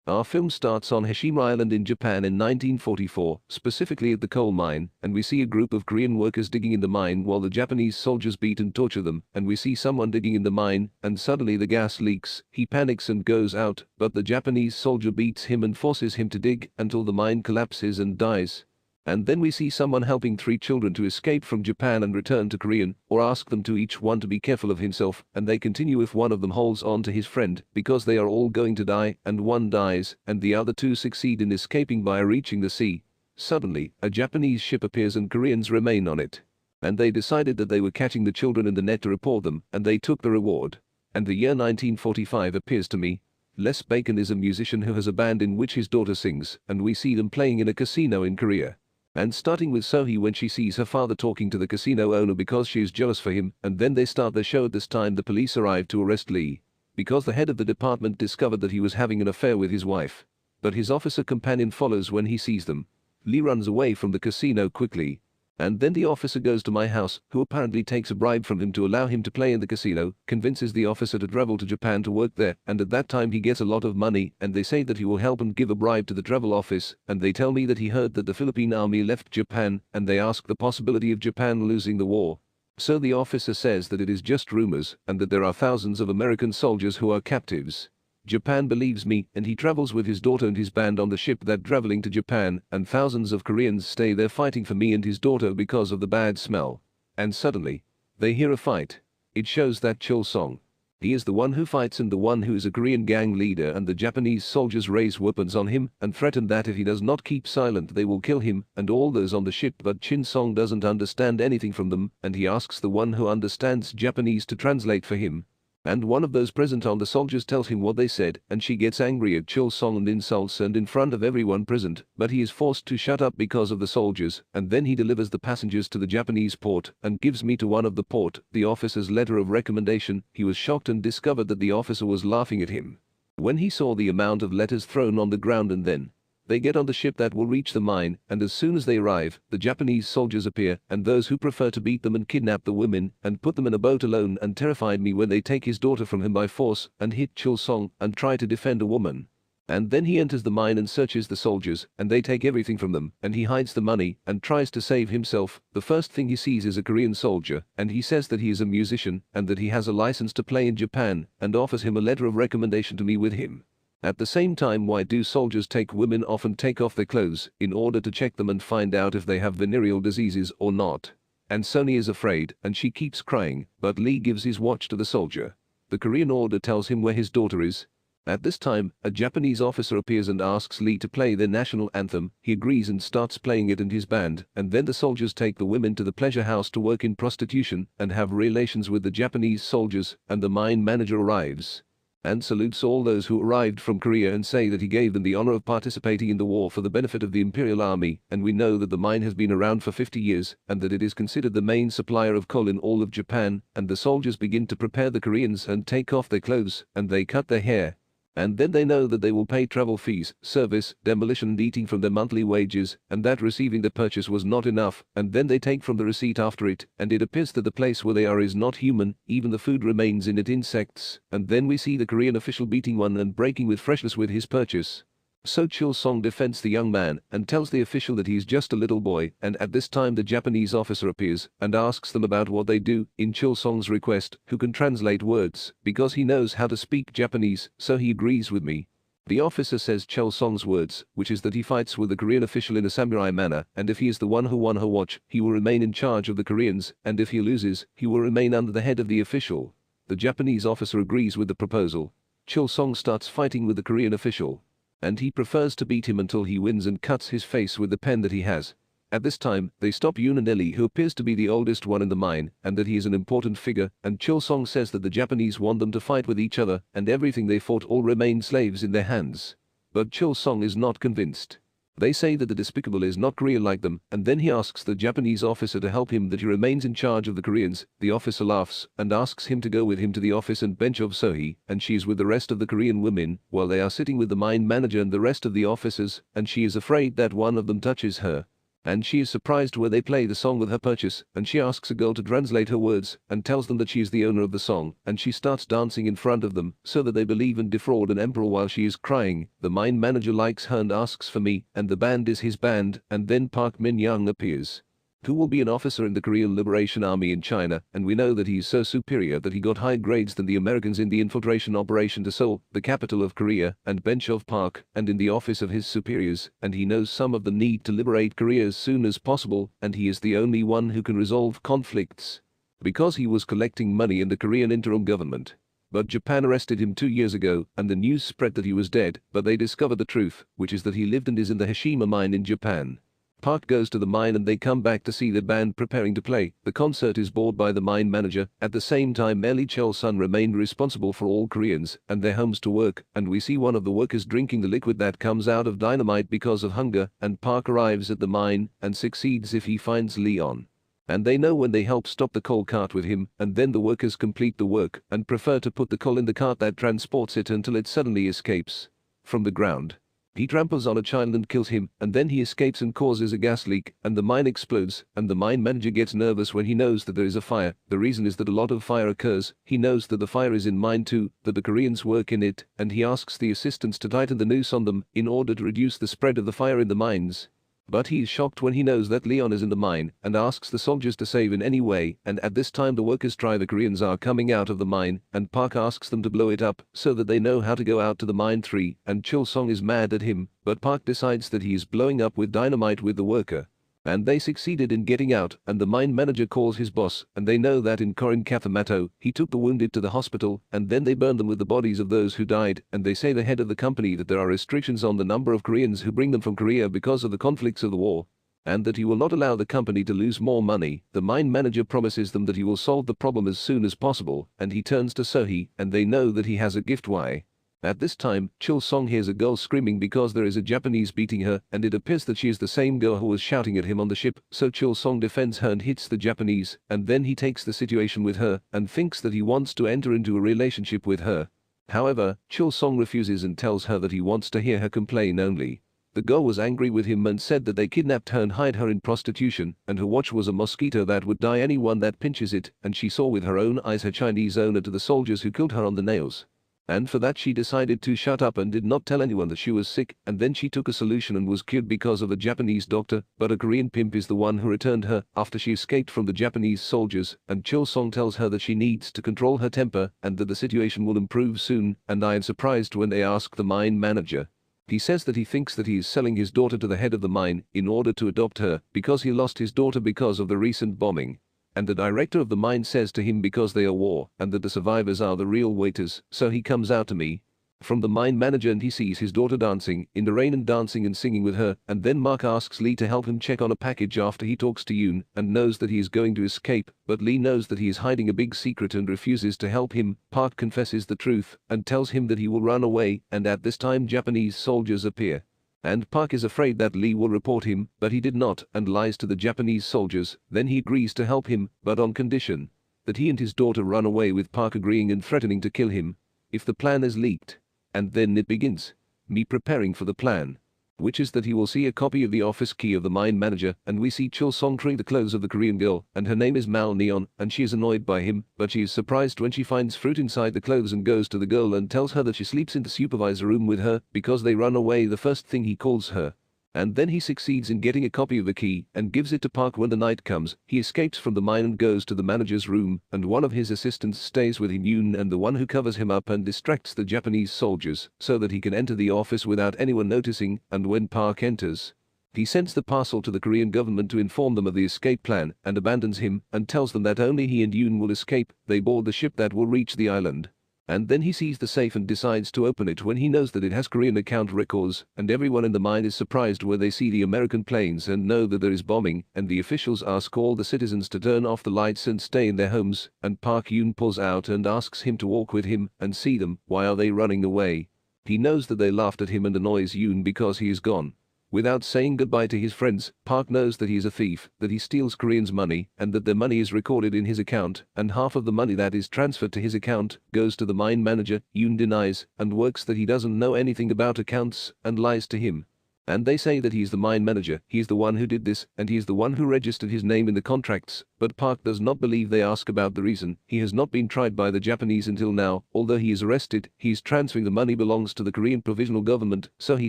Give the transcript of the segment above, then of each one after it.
Our film starts on Hashima Island in Japan in 1944, specifically at the coal mine, and we see a group of Korean workers digging in the mine while the Japanese soldiers beat and torture them, and we see someone digging in the mine, and suddenly the gas leaks, he panics and goes out, but the Japanese soldier beats him and forces him to dig until the mine collapses and dies. And then we see someone helping 3 children to escape from Japan and return to Korean, or ask them to each one to be careful of himself, and they continue if one of them holds on to his friend, because they are all going to die, and one dies, and the other 2 succeed in escaping by reaching the sea. Suddenly, a Japanese ship appears and Koreans remain on it. And they decided that they were catching the children in the net to report them, and they took the reward. And the year 1945 appears to me. Les Bacon is a musician who has a band in which his daughter sings, and we see them playing in a casino in Korea. And starting with Sohee when she sees her father talking to the casino owner because she is jealous for him, and then they start their show. At this time the police arrive to arrest Lee, because the head of the department discovered that he was having an affair with his wife. But his officer companion follows when he sees them. Lee runs away from the casino quickly. And then the officer goes to my house, who apparently takes a bribe from him to allow him to play in the casino, convinces the officer to travel to Japan to work there, and at that time he gets a lot of money, and they say that he will help and give a bribe to the travel office, and they tell me that he heard that the Philippine army left Japan, and they ask the possibility of Japan losing the war. So the officer says that it is just rumors, and that there are thousands of American soldiers who are captives. Japan believes me, and he travels with his daughter and his band on the ship that traveling to Japan, and thousands of Koreans stay there fighting for me and his daughter because of the bad smell. And suddenly, they hear a fight. It shows that Chul Song. He is the one who fights and the one who is a Korean gang leader, and the Japanese soldiers raise weapons on him and threaten that if he does not keep silent they will kill him and all those on the ship, but Chin Song doesn't understand anything from them, and he asks the one who understands Japanese to translate for him. And one of those present on the soldiers tells him what they said, and she gets angry at Chul Song and insults and in front of everyone present, but he is forced to shut up because of the soldiers, and then he delivers the passengers to the Japanese port and gives me to one of the port, the officer's letter of recommendation. He was shocked and discovered that the officer was laughing at him when he saw the amount of letters thrown on the ground, and then they get on the ship that will reach the mine, and as soon as they arrive, the Japanese soldiers appear, and those who prefer to beat them and kidnap the women and put them in a boat alone, and terrified me when they take his daughter from him by force and hit Chul Song and try to defend a woman. And then he enters the mine and searches the soldiers, and they take everything from them, and he hides the money and tries to save himself. The first thing he sees is a Korean soldier, and he says that he is a musician and that he has a license to play in Japan, and offers him a letter of recommendation to me with him. At the same time, why do soldiers take women off and take off their clothes in order to check them and find out if they have venereal diseases or not? And Sony is afraid, and she keeps crying, but Lee gives his watch to the soldier. The Korean order tells him where his daughter is. At this time, a Japanese officer appears and asks Lee to play their national anthem. He agrees and starts playing it and his band, and then the soldiers take the women to the pleasure house to work in prostitution and have relations with the Japanese soldiers, and the mine manager arrives and salutes all those who arrived from Korea and say that he gave them the honor of participating in the war for the benefit of the Imperial Army, and we know that the mine has been around for 50 years and that it is considered the main supplier of coal in all of Japan, and the soldiers begin to prepare the Koreans and take off their clothes, and they cut their hair. And then they know that they will pay travel fees, service, demolition and eating from their monthly wages, and that receiving the purchase was not enough, and then they take from the receipt after it, and it appears that the place where they are is not human, even the food remains in it insects, and then we see the Korean official beating one and breaking with freshness with his purchase. So Chul Song defends the young man and tells the official that he is just a little boy, and at this time the Japanese officer appears and asks them about what they do, in Chul Song's request, who can translate words, because he knows how to speak Japanese, so he agrees with me. The officer says Chul Song's words, which is that he fights with the Korean official in a samurai manner, and if he is the one who won her watch, he will remain in charge of the Koreans, and if he loses, he will remain under the head of the official. The Japanese officer agrees with the proposal. Chul Song starts fighting with the Korean official, and he prefers to beat him until he wins and cuts his face with the pen that he has. At this time, they stop Yoon and Ellie, who appears to be the oldest one in the mine, and that he is an important figure, and Chul Song says that the Japanese want them to fight with each other, and everything they fought all remain slaves in their hands. But Chul Song is not convinced. They say that the despicable is not Korean like them, and then he asks the Japanese officer to help him, that he remains in charge of the Koreans. The officer laughs and asks him to go with him to the office and bench of Sohee, and she is with the rest of the Korean women, while they are sitting with the mine manager and the rest of the officers, and she is afraid that one of them touches her. And she is surprised when they play the song with her purchase, and she asks a girl to translate her words and tells them that she is the owner of the song, and she starts dancing in front of them so that they believe and defraud an emperor while she is crying. The mine manager likes her and asks for me, and the band is his band, and then Park Min-young appears, who will be an officer in the Korean Liberation Army in China, and we know that he is so superior that he got higher grades than the Americans in the infiltration operation to Seoul, the capital of Korea, and bench of Park, and in the office of his superiors, and he knows some of the need to liberate Korea as soon as possible, and he is the only one who can resolve conflicts, because he was collecting money in the Korean interim government. But Japan arrested him 2 years ago, and the news spread that he was dead, but they discovered the truth, which is that he lived and is in the Hiroshima mine in Japan. Park goes to the mine and they come back to see the band preparing to play. The concert is bought by the mine manager. At the same time, Lee Chol-sun remained responsible for all Koreans and their homes to work, and we see one of the workers drinking the liquid that comes out of dynamite because of hunger, and Park arrives at the mine and succeeds if he finds Leon. And they know when they help stop the coal cart with him, and then the workers complete the work and prefer to put the coal in the cart that transports it until it suddenly escapes from the ground. He tramples on a child and kills him, and then he escapes and causes a gas leak, and the mine explodes, and the mine manager gets nervous when he knows that there is a fire. The reason is that a lot of fire occurs. He knows that the fire is in mine too, that the Koreans work in it, and he asks the assistants to tighten the noose on them in order to reduce the spread of the fire in the mines. But he is shocked when he knows that Leon is in the mine and asks the soldiers to save in any way, and at this time the workers try. The Koreans are coming out of the mine, and Park asks them to blow it up so that they know how to go out to the mine 3, and Chol-sung is mad at him, but Park decides that he is blowing up with dynamite with the worker. And they succeeded in getting out, and the mine manager calls his boss, and they know that in Korin Kathamato, he took the wounded to the hospital, and then they burn them with the bodies of those who died, and they say the head of the company that there are restrictions on the number of Koreans who bring them from Korea because of the conflicts of the war, and that he will not allow the company to lose more money. The mine manager promises them that he will solve the problem as soon as possible, and he turns to Sohee, and they know that he has a gift. Why? At this time, Chol-sung hears a girl screaming because there is a Japanese beating her, and it appears that she is the same girl who was shouting at him on the ship, so Chol-sung defends her and hits the Japanese, and then he takes the situation with her and thinks that he wants to enter into a relationship with her. However, Chol-sung refuses and tells her that he wants to hear her complain only. The girl was angry with him and said that they kidnapped her and hide her in prostitution, and her watch was a mosquito that would die anyone that pinches it, and she saw with her own eyes her Chinese owner to the soldiers who killed her on the nails. And for that she decided to shut up and did not tell anyone that she was sick, and then she took a solution and was cured because of a Japanese doctor, but a Korean pimp is the one who returned her after she escaped from the Japanese soldiers, and Chol-sung tells her that she needs to control her temper and that the situation will improve soon, and I am surprised when they ask the mine manager. He says that he thinks that he is selling his daughter to the head of the mine in order to adopt her because he lost his daughter because of the recent bombing. And the director of the mine says to him because they are war and that the survivors are the real waiters, so he comes out to me from the mine manager and he sees his daughter dancing in the rain and dancing and singing with her, and then Mark asks Lee to help him check on a package after he talks to Yoon and knows that he is going to escape, but Lee knows that he is hiding a big secret and refuses to help him. Park confesses the truth and tells him that he will run away, and at this time Japanese soldiers appear. And Park is afraid that Lee will report him, but he did not, and lies to the Japanese soldiers. Then he agrees to help him, but on condition that he and his daughter run away, with Park agreeing and threatening to kill him if the plan is leaked. And then it begins. Me preparing for the plan, which is that he will see a copy of the office key of the mine manager, and we see Chol-sung trying the clothes of the Korean girl, and her name is Mal Neon, and she is annoyed by him, but she is surprised when she finds fruit inside the clothes and goes to the girl and tells her that she sleeps in the supervisor room with her because they run away. The first thing he calls her. And then he succeeds in getting a copy of the key and gives it to Park. When the night comes, he escapes from the mine and goes to the manager's room, and one of his assistants stays with him, Yoon, and the one who covers him up and distracts the Japanese soldiers so that he can enter the office without anyone noticing. And when Park enters, he sends the parcel to the Korean government to inform them of the escape plan and abandons him and tells them that only he and Yoon will escape. They board the ship that will reach the island. And then he sees the safe and decides to open it when he knows that it has Korean account records, and everyone in the mine is surprised when they see the American planes and know that there is bombing, and the officials ask all the citizens to turn off the lights and stay in their homes, and Park Yoon pulls out and asks him to walk with him and see them. Why are they running away? He knows that they laughed at him and annoys Yoon because he is gone. Without saying goodbye to his friends, Park knows that he is a thief, that he steals Koreans' money, and that their money is recorded in his account, and half of the money that is transferred to his account goes to the mine manager. Yoon denies and works that he doesn't know anything about accounts and lies to him. And they say that he's the mine manager, he's the one who did this, and he is the one who registered his name in the contracts, but Park does not believe. They ask about the reason. He has not been tried by the Japanese until now. Although he is arrested, he's transferring the money belongs to the Korean Provisional Government, so he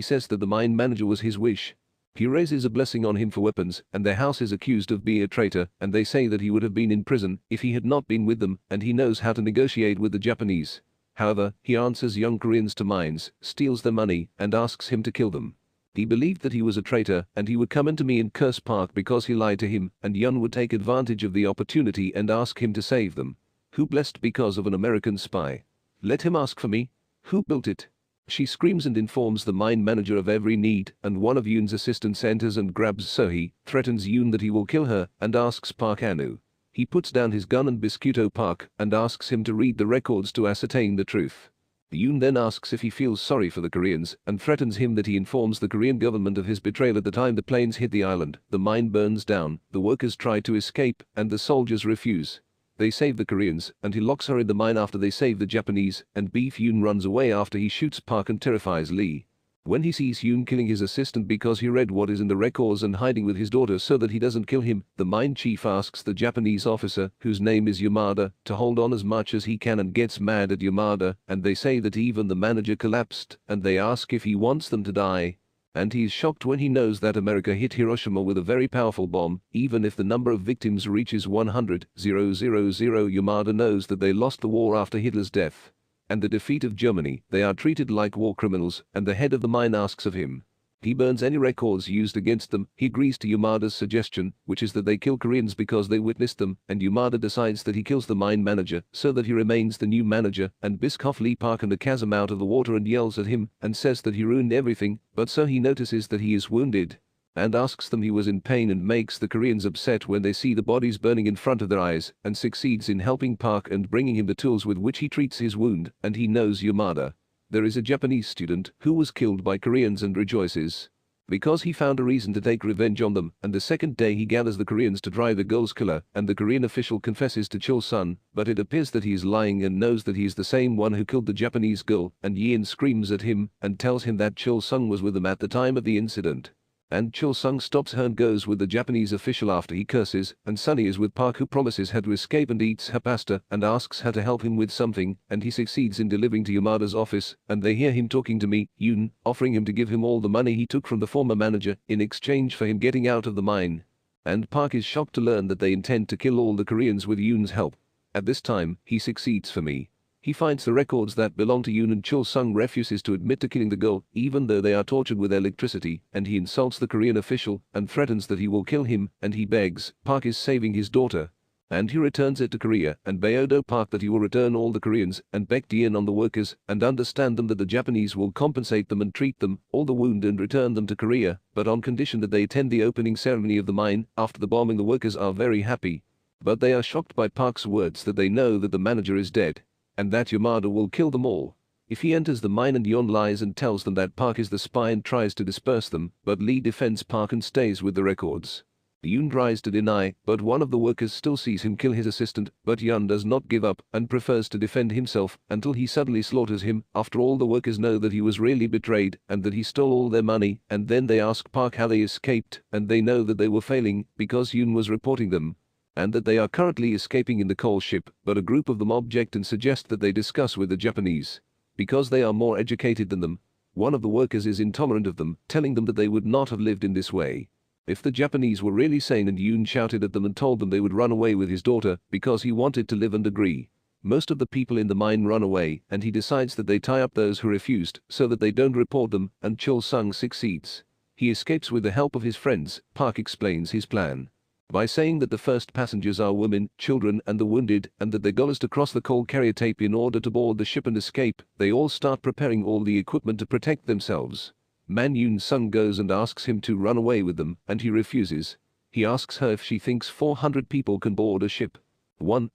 says that the mine manager was his wish. He raises a blessing on him for weapons, and their house is accused of being a traitor, and they say that he would have been in prison if he had not been with them, and he knows how to negotiate with the Japanese. However, he answers young Koreans to mines, steals their money, and asks him to kill them. He believed that he was a traitor, and he would come into me and curse Park because he lied to him, and Yun would take advantage of the opportunity and ask him to save them. Who blessed because of an American spy? Let him ask for me. Who built it? She screams and informs the mine manager of every need, and one of Yoon's assistants enters and grabs Sohee, threatens Yoon that he will kill her, and asks Park Anu. He puts down his gun and Biscuito Park and asks him to read the records to ascertain the truth. Yoon then asks if he feels sorry for the Koreans and threatens him that he informs the Korean government of his betrayal at the time the planes hit the island. The mine burns down, the workers try to escape, and the soldiers refuse. They save the Koreans, and he locks her in the mine after they save the Japanese, and Beef Yoon runs away after he shoots Park and terrifies Lee. When he sees Yoon killing his assistant because he read what is in the records and hiding with his daughter so that he doesn't kill him, the mine chief asks the Japanese officer, whose name is Yamada, to hold on as much as he can and gets mad at Yamada, and they say that even the manager collapsed, and they ask if he wants them to die. And he is shocked when he knows that America hit Hiroshima with a very powerful bomb, even if the number of victims reaches 100,000. Yamada knows that they lost the war after Hitler's death and the defeat of Germany. They are treated like war criminals, and the head of the mine asks of him. He burns any records used against them. He agrees to Yamada's suggestion, which is that they kill Koreans because they witnessed them, and Yamada decides that he kills the mine manager so that he remains the new manager, and Biscoff Lee Park and the chasm out of the water and yells at him and says that he ruined everything, but so he notices that he is wounded and asks them he was in pain and makes the Koreans upset when they see the bodies burning in front of their eyes, and succeeds in helping Park and bringing him the tools with which he treats his wound, and he knows Yamada. There is a Japanese student who was killed by Koreans and rejoices because he found a reason to take revenge on them, and the second day he gathers the Koreans to drive the girl's killer, and the Korean official confesses to Chul-sun, but it appears that he is lying and knows that he is the same one who killed the Japanese girl, and Yin screams at him and tells him that Chul-sung was with them at the time of the incident. And Chul-sung stops her and goes with the Japanese official after he curses, and Sunny is with Park, who promises her to escape and eats her pasta and asks her to help him with something, and he succeeds in delivering to Yamada's office, and they hear him talking to Yoon, offering him to give him all the money he took from the former manager in exchange for him getting out of the mine. And Park is shocked to learn that they intend to kill all the Koreans with Yoon's help. At this time, he succeeds for me. He finds the records that belong to Yoon, and Chul-sung refuses to admit to killing the girl, even though they are tortured with electricity, and he insults the Korean official and threatens that he will kill him, and he begs Park is saving his daughter, and he returns it to Korea, and Baeodo Park that he will return all the Koreans and Baek Dien on the workers and understand them that the Japanese will compensate them and treat them all the wound and return them to Korea, but on condition that they attend the opening ceremony of the mine. After the bombing, the workers are very happy, but they are shocked by Park's words that they know that the manager is dead, and that Yamada will kill them all if he enters the mine, and Yeon lies and tells them that Park is the spy and tries to disperse them, but Lee defends Park and stays with the records. Yoon tries to deny, but one of the workers still sees him kill his assistant, but Yeon does not give up and prefers to defend himself until he suddenly slaughters him. After all, the workers know that he was really betrayed and that he stole all their money, and then they ask Park how they escaped, and they know that they were failing because Yoon was reporting them, and that they are currently escaping in the coal ship, but a group of them object and suggest that they discuss with the Japanese because they are more educated than them. One of the workers is intolerant of them, telling them that they would not have lived in this way if the Japanese were really sane, and Yoon shouted at them and told them they would run away with his daughter because he wanted to live and agree. Most of the people in the mine run away, and he decides that they tie up those who refused so that they don't report them, and Chul-sung succeeds. He escapes with the help of his friends. Park explains his plan by saying that the first passengers are women, children, and the wounded, and that their goal is to cross the coal carrier tape in order to board the ship and escape. They all start preparing all the equipment to protect themselves. Man Yoon-sung goes and asks him to run away with them, and he refuses. He asks her if she thinks 400 people can board a ship.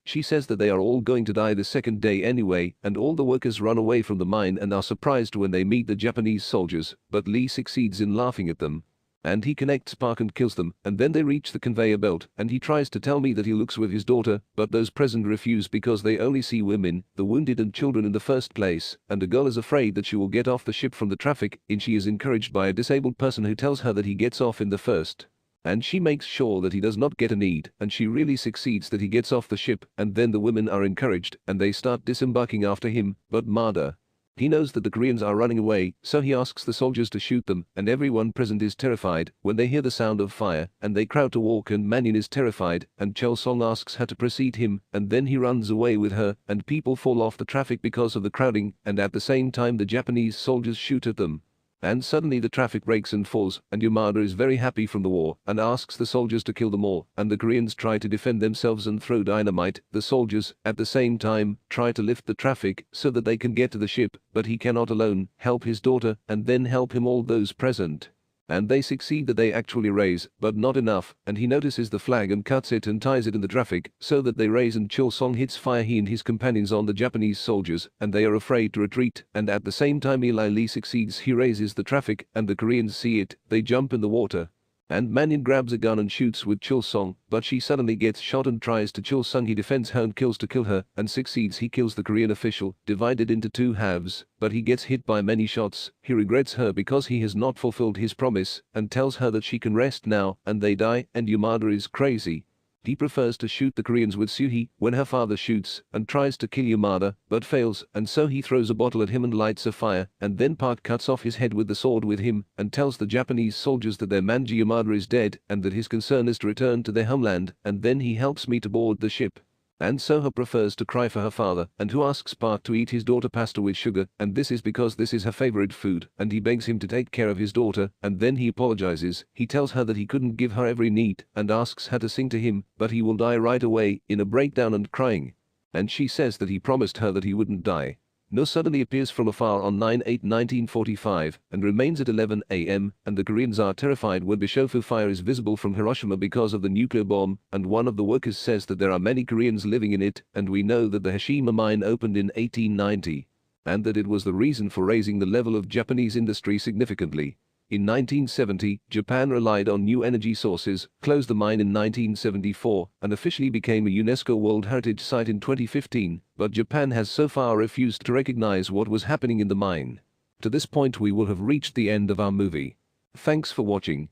She says that they are all going to die the second day anyway, and all the workers run away from the mine and are surprised when they meet the Japanese soldiers, but Lee succeeds in laughing at them. And he connects Park and kills them, and then they reach the conveyor belt, and he tries to tell me that he looks with his daughter, but those present refuse because they only see women, the wounded and children in the first place, and the girl is afraid that she will get off the ship from the traffic, and she is encouraged by a disabled person who tells her that he gets off in the first. And she makes sure that he does not get a need, and she really succeeds that he gets off the ship, and then the women are encouraged, and they start disembarking after him, but Marder. He knows that the Koreans are running away, so he asks the soldiers to shoot them, and everyone present is terrified when they hear the sound of fire, and they crowd to walk, and Mannion is terrified, and Chol Song asks her to precede him, and then he runs away with her, and people fall off the traffic because of the crowding, and at the same time the Japanese soldiers shoot at them. And suddenly the traffic breaks and falls, and Yamada is very happy from the war, and asks the soldiers to kill them all, and the Koreans try to defend themselves and throw dynamite. The soldiers, at the same time, try to lift the traffic so that they can get to the ship, but he cannot alone help his daughter, and then help him all those present. And they succeed that they actually raise, but not enough, and he notices the flag and cuts it and ties it in the traffic, so that they raise, and Chol Song hits fire he and his companions on the Japanese soldiers, and they are afraid to retreat, and at the same time Eli Lee succeeds, he raises the traffic, and the Koreans see it, they jump in the water. And Mannion grabs a gun and shoots with Chul Song, but she suddenly gets shot and tries to Chul Sung. He defends her and kills to kill her, and succeeds. He kills the Korean official, divided into two halves, but he gets hit by many shots. He regrets her because he has not fulfilled his promise, and tells her that she can rest now, and they die, and Yamada is crazy. He prefers to shoot the Koreans with Suhi when her father shoots and tries to kill Yamada, but fails, and so he throws a bottle at him and lights a fire, and then Park cuts off his head with the sword with him, and tells the Japanese soldiers that their Manji Yamada is dead, and that his concern is to return to their homeland, and then he helps me to board the ship. And Soha prefers to cry for her father, and who asks Park to eat his daughter pasta with sugar, and this is because this is her favorite food, and he begs him to take care of his daughter, and then he apologizes. He tells her that he couldn't give her every need, and asks her to sing to him, but he will die right away, in a breakdown and crying. And she says that he promised her that he wouldn't die. No suddenly appears from afar on 9/8/1945 and remains at 11 a.m. and the Koreans are terrified when Bishofu fire is visible from Hiroshima because of the nuclear bomb, and one of the workers says that there are many Koreans living in it, and we know that the Hiroshima mine opened in 1890 and that it was the reason for raising the level of Japanese industry significantly. In 1970, Japan relied on new energy sources, closed the mine in 1974, and officially became a UNESCO World Heritage Site in 2015, but Japan has so far refused to recognize what was happening in the mine. To this point we will have reached the end of our movie. Thanks for watching.